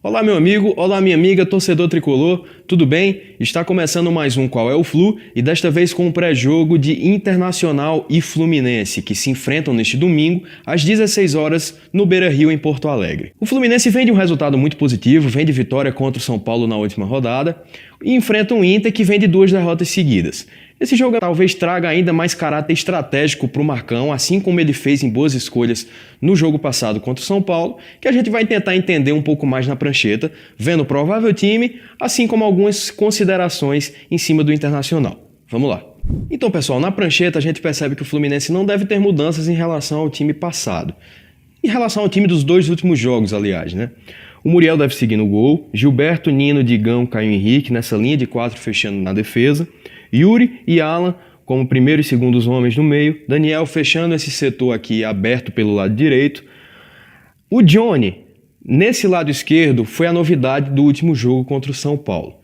Olá meu amigo, olá minha amiga, torcedor tricolor, tudo bem? Está começando mais um Qual é o Flu e desta vez com um pré-jogo de Internacional e Fluminense, que se enfrentam neste domingo às 16 horas no Beira-Rio em Porto Alegre. O Fluminense vem de um resultado muito positivo, vem de vitória contra o São Paulo na última rodada e enfrenta um Inter que vem de 2 derrotas seguidas. Esse jogo talvez traga ainda mais caráter estratégico para o Marcão, assim como ele fez em boas escolhas no jogo passado contra o São Paulo, que a gente vai tentar entender um pouco mais na prancheta, vendo o provável time, assim como algumas considerações em cima do Internacional. Vamos lá. Então, pessoal, na prancheta a gente percebe que o Fluminense não deve ter mudanças em relação ao time passado. Em relação ao time dos 2 últimos jogos, aliás, né? O Muriel deve seguir no gol, Gilberto, Nino, Digão, Caio Henrique nessa linha de 4 fechando na defesa, Yuri e Alan como primeiro e segundos homens no meio, Daniel fechando esse setor aqui aberto pelo lado direito. O Johnny, nesse lado esquerdo, foi a novidade do último jogo contra o São Paulo.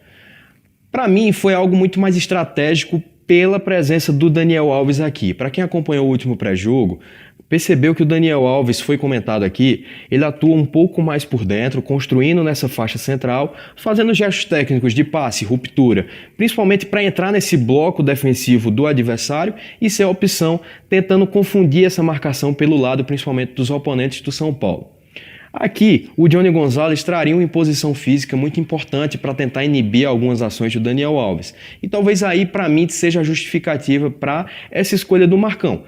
Para mim, foi algo muito mais estratégico pela presença do Daniel Alves aqui. Para quem acompanhou o último pré-jogo, percebeu que o Daniel Alves, foi comentado aqui, ele atua um pouco mais por dentro, construindo nessa faixa central, fazendo gestos técnicos de passe, ruptura, principalmente para entrar nesse bloco defensivo do adversário e ser a opção, tentando confundir essa marcação pelo lado, principalmente dos oponentes do São Paulo. Aqui, o Johnny Gonzalez traria uma imposição física muito importante para tentar inibir algumas ações do Daniel Alves. E talvez aí, para mim, seja a justificativa para essa escolha do Marcão.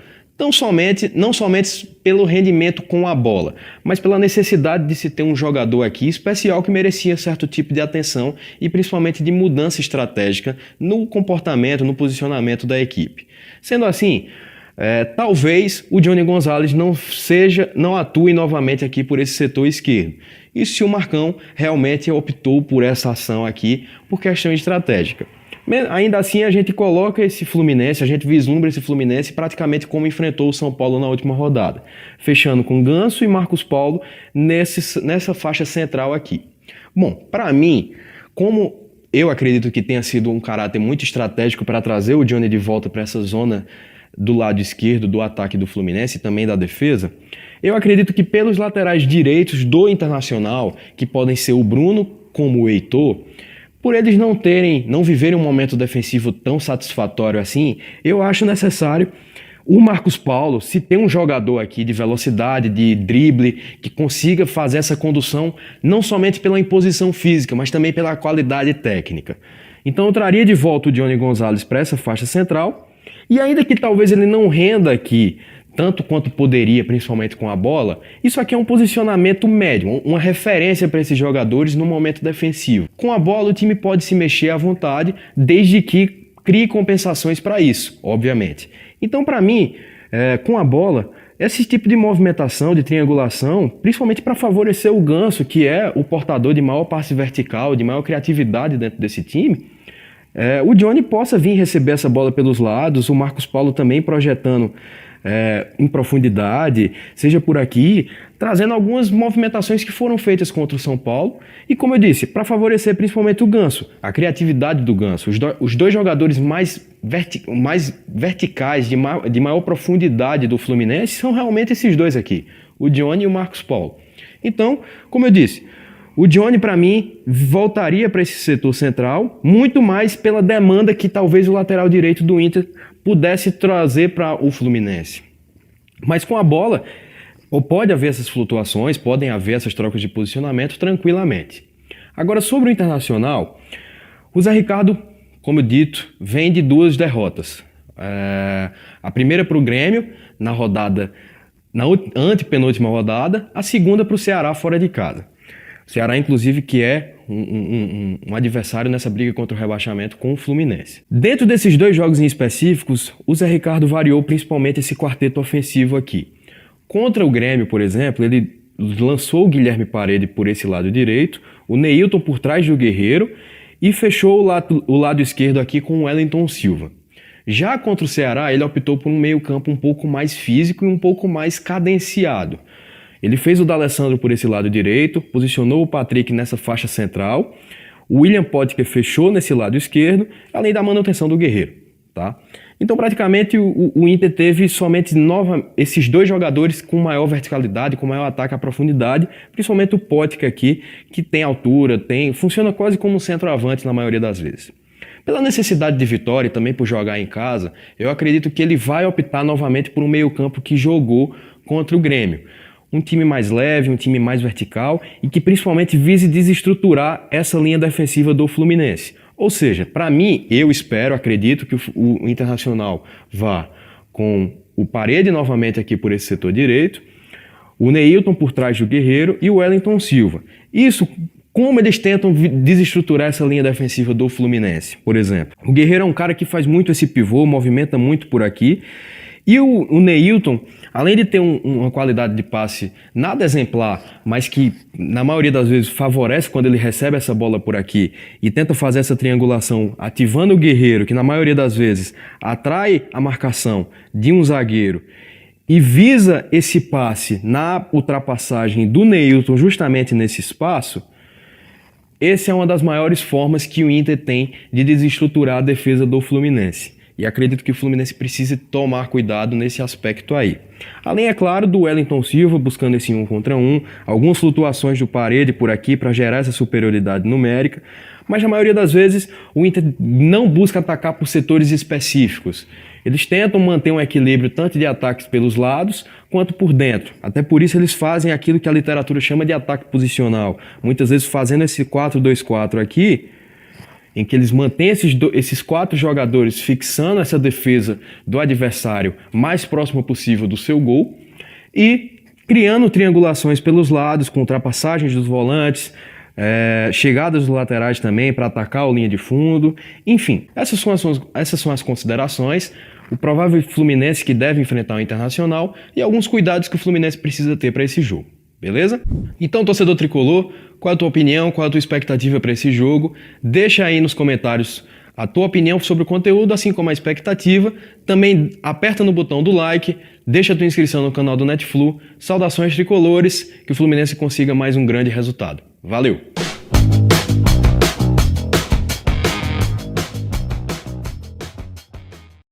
Não somente pelo rendimento com a bola, mas pela necessidade de se ter um jogador aqui especial que merecia certo tipo de atenção e principalmente de mudança estratégica no comportamento, no posicionamento da equipe. Sendo assim, talvez o Johnny Gonzalez não atue novamente aqui por esse setor esquerdo. E se o Marcão realmente optou por essa ação aqui por questão estratégica. Ainda assim, a gente coloca esse Fluminense, a gente vislumbra esse Fluminense praticamente como enfrentou o São Paulo na última rodada, fechando com Ganso e Marcos Paulo nessa faixa central aqui. Bom, para mim, como eu acredito que tenha sido um caráter muito estratégico para trazer o Johnny de volta para essa zona do lado esquerdo do ataque do Fluminense e também da defesa, eu acredito que pelos laterais direitos do Internacional, que podem ser o Bruno como o Heitor, por eles não viverem um momento defensivo tão satisfatório assim, eu acho necessário o Marcos Paulo, se tem um jogador aqui de velocidade, de drible, que consiga fazer essa condução não somente pela imposição física, mas também pela qualidade técnica. Então eu traria de volta o Johnny Gonzalez para essa faixa central, e ainda que talvez ele não renda aqui tanto quanto poderia, principalmente com a bola, isso aqui é um posicionamento médio, uma referência para esses jogadores no momento defensivo. Com a bola, o time pode se mexer à vontade, desde que crie compensações para isso, obviamente. Então, para mim, com a bola, esse tipo de movimentação, de triangulação, principalmente para favorecer o Ganso, que é o portador de maior passe vertical, de maior criatividade dentro desse time, o Johnny possa vir receber essa bola pelos lados, o Marcos Paulo também projetando em profundidade, seja por aqui, trazendo algumas movimentações que foram feitas contra o São Paulo e, como eu disse, para favorecer principalmente o Ganso, a criatividade do Ganso. Os dois jogadores mais verticais, de maior profundidade do Fluminense são realmente esses dois aqui, o Johnny e o Marcos Paulo. Então, como eu disse, o Johnny, para mim, voltaria para esse setor central, muito mais pela demanda que talvez o lateral direito do Inter pudesse trazer para o Fluminense. Mas com a bola, pode haver essas flutuações, podem haver essas trocas de posicionamento tranquilamente. Agora, sobre o Internacional, o Zé Ricardo, como dito, vem de 2 derrotas. A primeira para o Grêmio, na antepenúltima rodada, a segunda para o Ceará fora de casa. O Ceará, inclusive, que é um adversário nessa briga contra o rebaixamento com o Fluminense. Dentro desses 2 jogos em específicos, o Zé Ricardo variou principalmente esse quarteto ofensivo aqui. Contra o Grêmio, por exemplo, ele lançou o Guilherme Parede por esse lado direito, o Neilton por trás do Guerreiro e fechou o lado esquerdo aqui com o Wellington Silva. Já contra o Ceará, ele optou por um meio-campo um pouco mais físico e um pouco mais cadenciado. Ele fez o D'Alessandro por esse lado direito, posicionou o Patrick nessa faixa central, o William Potker fechou nesse lado esquerdo, além da manutenção do Guerreiro. Tá? Então, praticamente, o Inter teve somente esses dois jogadores com maior verticalidade, com maior ataque à profundidade, principalmente o Potker aqui, que tem altura, funciona quase como um centroavante na maioria das vezes. Pela necessidade de vitória e também por jogar em casa, eu acredito que ele vai optar novamente por um meio-campo que jogou contra o Grêmio. Um time mais leve, um time mais vertical e que principalmente vise desestruturar essa linha defensiva do Fluminense. Ou seja, para mim, eu acredito que o Internacional vá com o Parede novamente aqui por esse setor direito, o Neilton por trás do Guerreiro e o Wellington Silva. Isso, como eles tentam desestruturar essa linha defensiva do Fluminense, por exemplo. O Guerreiro é um cara que faz muito esse pivô, movimenta muito por aqui. E o Neilton, além de ter uma qualidade de passe nada exemplar, mas que na maioria das vezes favorece quando ele recebe essa bola por aqui e tenta fazer essa triangulação ativando o Guerreiro, que na maioria das vezes atrai a marcação de um zagueiro e visa esse passe na ultrapassagem do Neilton justamente nesse espaço, essa é uma das maiores formas que o Inter tem de desestruturar a defesa do Fluminense. E acredito que o Fluminense precise tomar cuidado nesse aspecto aí. Além, é claro, do Wellington Silva buscando esse 1 contra 1, algumas flutuações do Parede por aqui para gerar essa superioridade numérica, mas na maioria das vezes o Inter não busca atacar por setores específicos. Eles tentam manter um equilíbrio tanto de ataques pelos lados quanto por dentro. Até por isso eles fazem aquilo que a literatura chama de ataque posicional. Muitas vezes fazendo esse 4-2-4 aqui, em que eles mantêm esses 4 jogadores fixando essa defesa do adversário mais próximo possível do seu gol e criando triangulações pelos lados, com ultrapassagens dos volantes, chegadas dos laterais também para atacar a linha de fundo. Enfim, essas são as considerações, o provável Fluminense que deve enfrentar o Internacional e alguns cuidados que o Fluminense precisa ter para esse jogo. Beleza? Então, torcedor tricolor, qual é a tua opinião, qual é a tua expectativa para esse jogo? Deixa aí nos comentários a tua opinião sobre o conteúdo, assim como a expectativa. Também aperta no botão do like, deixa a tua inscrição no canal do Netflu. Saudações tricolores, que o Fluminense consiga mais um grande resultado. Valeu!